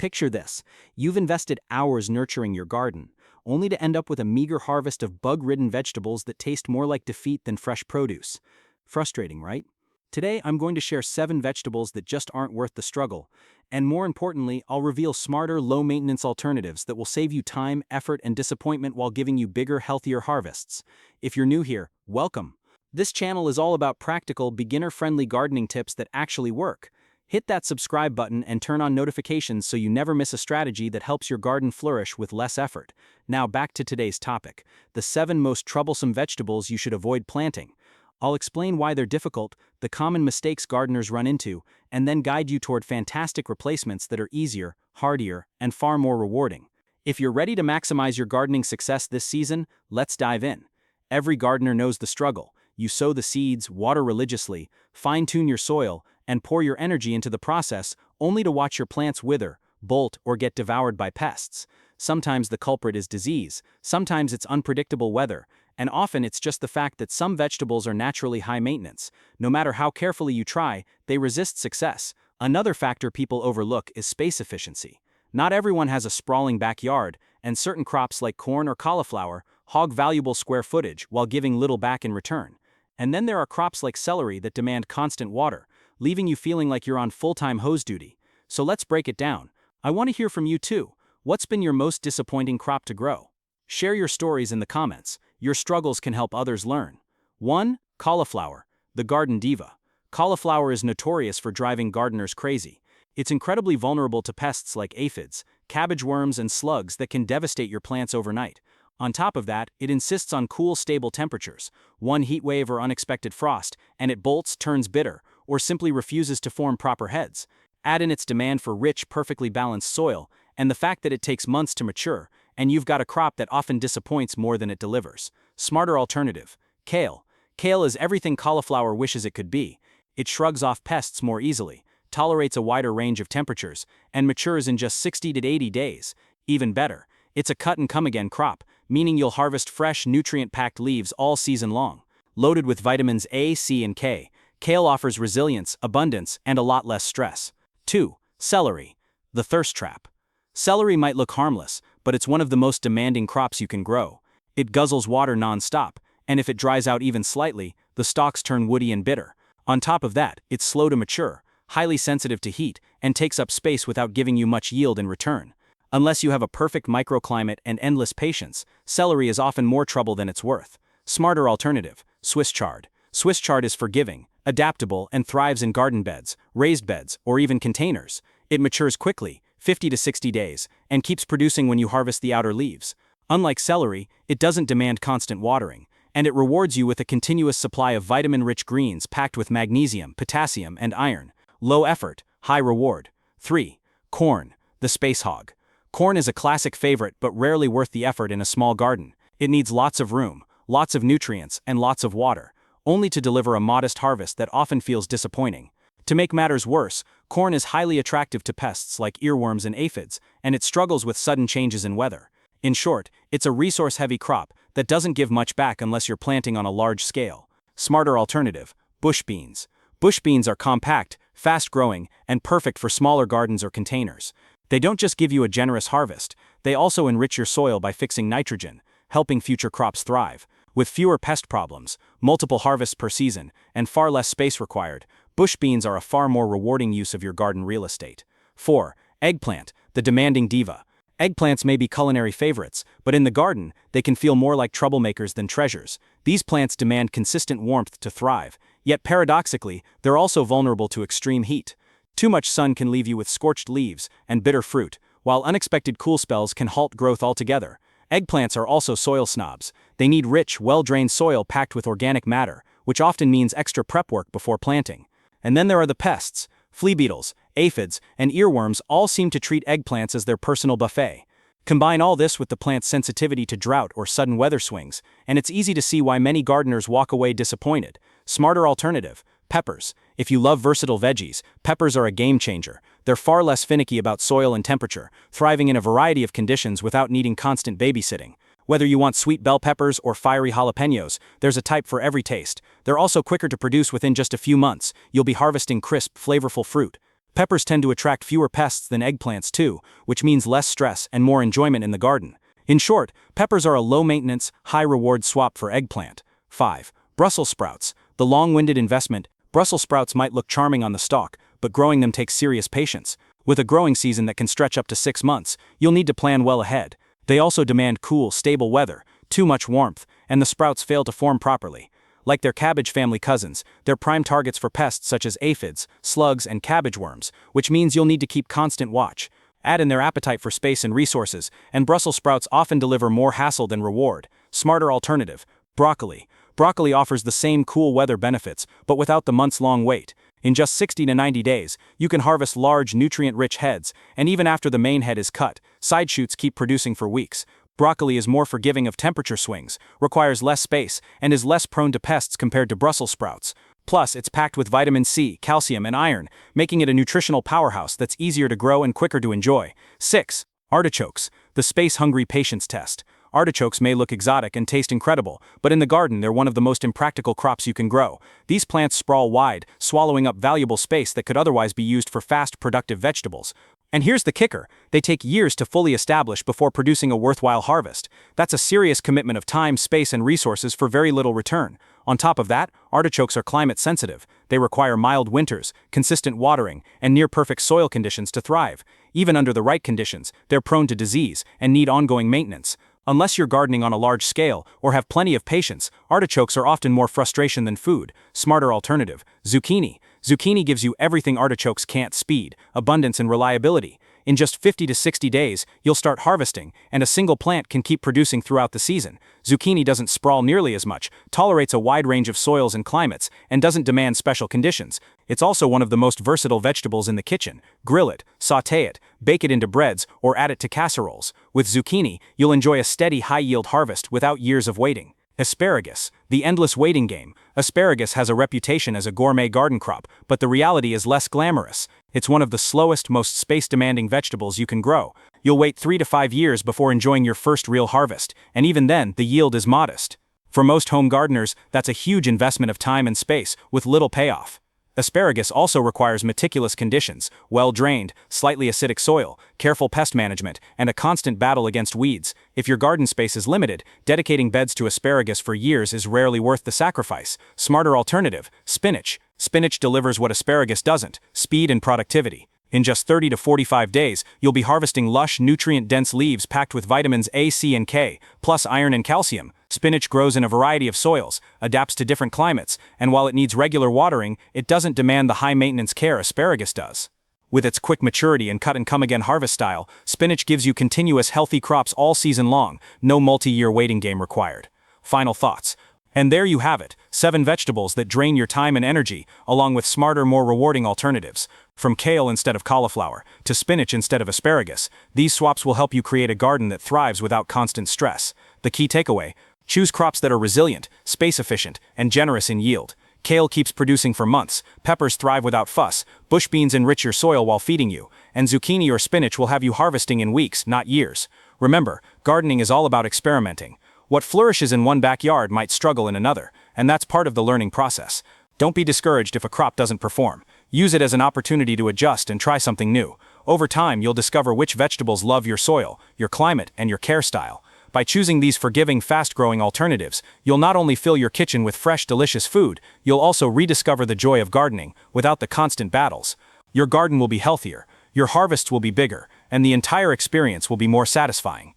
Picture this. You've invested hours nurturing your garden, only to end up with a meager harvest of bug-ridden vegetables that taste more like defeat than fresh produce. Frustrating, right? Today, I'm going to share 7 vegetables that just aren't worth the struggle. And more importantly, I'll reveal smarter, low-maintenance alternatives that will save you time, effort, and disappointment while giving you bigger, healthier harvests. If you're new here, welcome. This channel is all about practical, beginner-friendly gardening tips that actually work. Hit that subscribe button and turn on notifications so you never miss a strategy that helps your garden flourish with less effort. Now back to today's topic, the 7 most troublesome vegetables you should avoid planting. I'll explain why they're difficult, the common mistakes gardeners run into, and then guide you toward fantastic replacements that are easier, hardier, and far more rewarding. If you're ready to maximize your gardening success this season, let's dive in. Every gardener knows the struggle. You sow the seeds, water religiously, fine-tune your soil, and pour your energy into the process, only to watch your plants wither, bolt, or get devoured by pests. Sometimes the culprit is disease, sometimes it's unpredictable weather, and often it's just the fact that some vegetables are naturally high maintenance. No matter how carefully you try, they resist success. Another factor people overlook is space efficiency. Not everyone has a sprawling backyard, and certain crops like corn or cauliflower hog valuable square footage while giving little back in return. And then there are crops like celery that demand constant water, leaving you feeling like you're on full-time hose duty. So let's break it down. I want to hear from you too. What's been your most disappointing crop to grow? Share your stories in the comments. Your struggles can help others learn. 1. Cauliflower, the garden diva. Cauliflower is notorious for driving gardeners crazy. It's incredibly vulnerable to pests like aphids, cabbage worms, and slugs that can devastate your plants overnight. On top of that, it insists on cool, stable temperatures. One heat wave or unexpected frost, and it bolts, turns bitter, or simply refuses to form proper heads. Add in its demand for rich, perfectly balanced soil, and the fact that it takes months to mature, and you've got a crop that often disappoints more than it delivers. Smarter alternative. Kale. Kale is everything cauliflower wishes it could be. It shrugs off pests more easily, tolerates a wider range of temperatures, and matures in just 60 to 80 days. Even better, it's a cut-and-come-again crop, meaning you'll harvest fresh, nutrient-packed leaves all season long. Loaded with vitamins A, C, and K, kale offers resilience, abundance, and a lot less stress. 2. Celery, the thirst trap. Celery might look harmless, but it's one of the most demanding crops you can grow. It guzzles water non-stop, and if it dries out even slightly, the stalks turn woody and bitter. On top of that, it's slow to mature, highly sensitive to heat, and takes up space without giving you much yield in return. Unless you have a perfect microclimate and endless patience, celery is often more trouble than it's worth. Smarter alternative. Swiss chard. Swiss chard is forgiving, adaptable, and thrives in garden beds, raised beds, or even containers. It matures quickly, 50 to 60 days, and keeps producing when you harvest the outer leaves. Unlike celery, it doesn't demand constant watering, and it rewards you with a continuous supply of vitamin-rich greens packed with magnesium, potassium, and iron. Low effort, high reward. 3. Corn, the space hog. Corn is a classic favorite but rarely worth the effort in a small garden. It needs lots of room, lots of nutrients, and lots of water, only to deliver a modest harvest that often feels disappointing. To make matters worse, corn is highly attractive to pests like earworms and aphids, and it struggles with sudden changes in weather. In short, it's a resource-heavy crop that doesn't give much back unless you're planting on a large scale. Smarter alternative. Bush beans. Bush beans are compact, fast-growing, and perfect for smaller gardens or containers. They don't just give you a generous harvest, they also enrich your soil by fixing nitrogen, helping future crops thrive. With fewer pest problems, multiple harvests per season, and far less space required, bush beans are a far more rewarding use of your garden real estate. 4. Eggplant, the demanding diva. Eggplants may be culinary favorites, but in the garden, they can feel more like troublemakers than treasures. These plants demand consistent warmth to thrive, yet paradoxically, they're also vulnerable to extreme heat. Too much sun can leave you with scorched leaves and bitter fruit, while unexpected cool spells can halt growth altogether. Eggplants are also soil snobs. They need rich, well-drained soil packed with organic matter, which often means extra prep work before planting. And then there are the pests. Flea beetles, aphids, and earworms all seem to treat eggplants as their personal buffet. Combine all this with the plant's sensitivity to drought or sudden weather swings, and it's easy to see why many gardeners walk away disappointed. Smarter alternative. Peppers. If you love versatile veggies, peppers are a game changer. They're far less finicky about soil and temperature, thriving in a variety of conditions without needing constant babysitting. Whether you want sweet bell peppers or fiery jalapenos, there's a type for every taste. They're also quicker to produce within just a few months. You'll be harvesting crisp, flavorful fruit. Peppers tend to attract fewer pests than eggplants too, which means less stress and more enjoyment in the garden. In short, peppers are a low-maintenance, high-reward swap for eggplant. 5. Brussels sprouts. The long-winded investment. Brussels sprouts might look charming on the stalk, but growing them takes serious patience. With a growing season that can stretch up to 6 months, you'll need to plan well ahead. They also demand cool, stable weather, too much warmth, and the sprouts fail to form properly. Like their cabbage family cousins, they're prime targets for pests such as aphids, slugs, and cabbage worms, which means you'll need to keep constant watch. Add in their appetite for space and resources, and Brussels sprouts often deliver more hassle than reward. Smarter alternative: broccoli. Broccoli offers the same cool weather benefits, but without the months-long wait. In just 60 to 90 days, you can harvest large, nutrient-rich heads, and even after the main head is cut, side shoots keep producing for weeks. Broccoli is more forgiving of temperature swings, requires less space, and is less prone to pests compared to Brussels sprouts. Plus, it's packed with vitamin C, calcium, and iron, making it a nutritional powerhouse that's easier to grow and quicker to enjoy. 6. Artichokes. The space-hungry patience test. Artichokes may look exotic and taste incredible, but in the garden they're one of the most impractical crops you can grow. These plants sprawl wide, swallowing up valuable space that could otherwise be used for fast, productive vegetables. And here's the kicker: they take years to fully establish before producing a worthwhile harvest. That's a serious commitment of time, space, and resources for very little return. On top of that, artichokes are climate sensitive. They require mild winters, consistent watering, and near-perfect soil conditions to thrive. Even under the right conditions, they're prone to disease and need ongoing maintenance. Unless you're gardening on a large scale or have plenty of patience, artichokes are often more frustration than food. Smarter alternative: zucchini. Zucchini gives you everything artichokes can't: speed, abundance, and reliability. In just 50 to 60 days, you'll start harvesting, and a single plant can keep producing throughout the season. Zucchini doesn't sprawl nearly as much, tolerates a wide range of soils and climates, and doesn't demand special conditions. It's also one of the most versatile vegetables in the kitchen. Grill it, sauté it, bake it into breads, or add it to casseroles. With zucchini, you'll enjoy a steady, high-yield harvest without years of waiting. Asparagus. The endless waiting game. Asparagus has a reputation as a gourmet garden crop, but the reality is less glamorous. It's one of the slowest, most space-demanding vegetables you can grow. You'll wait 3 to 5 years before enjoying your first real harvest, and even then, the yield is modest. For most home gardeners, that's a huge investment of time and space, with little payoff. Asparagus also requires meticulous conditions: well-drained, slightly acidic soil, careful pest management, and a constant battle against weeds. If your garden space is limited, dedicating beds to asparagus for years is rarely worth the sacrifice. Smarter alternative: spinach. Spinach delivers what asparagus doesn't: speed and productivity. In just 30 to 45 days, you'll be harvesting lush, nutrient-dense leaves packed with vitamins A, C, and K, plus iron and calcium. Spinach grows in a variety of soils, adapts to different climates, and while it needs regular watering, it doesn't demand the high-maintenance care asparagus does. With its quick maturity and cut-and-come-again harvest style, spinach gives you continuous, healthy crops all season long, no multi-year waiting game required. Final thoughts. And there you have it, 7 vegetables that drain your time and energy, along with smarter, more rewarding alternatives. From kale instead of cauliflower, to spinach instead of asparagus, these swaps will help you create a garden that thrives without constant stress. The key takeaway: choose crops that are resilient, space-efficient, and generous in yield. Kale keeps producing for months, peppers thrive without fuss, bush beans enrich your soil while feeding you, and zucchini or spinach will have you harvesting in weeks, not years. Remember, gardening is all about experimenting. What flourishes in one backyard might struggle in another, and that's part of the learning process. Don't be discouraged if a crop doesn't perform. Use it as an opportunity to adjust and try something new. Over time, you'll discover which vegetables love your soil, your climate, and your care style. By choosing these forgiving, fast-growing alternatives, you'll not only fill your kitchen with fresh, delicious food, you'll also rediscover the joy of gardening, without the constant battles. Your garden will be healthier, your harvests will be bigger, and the entire experience will be more satisfying.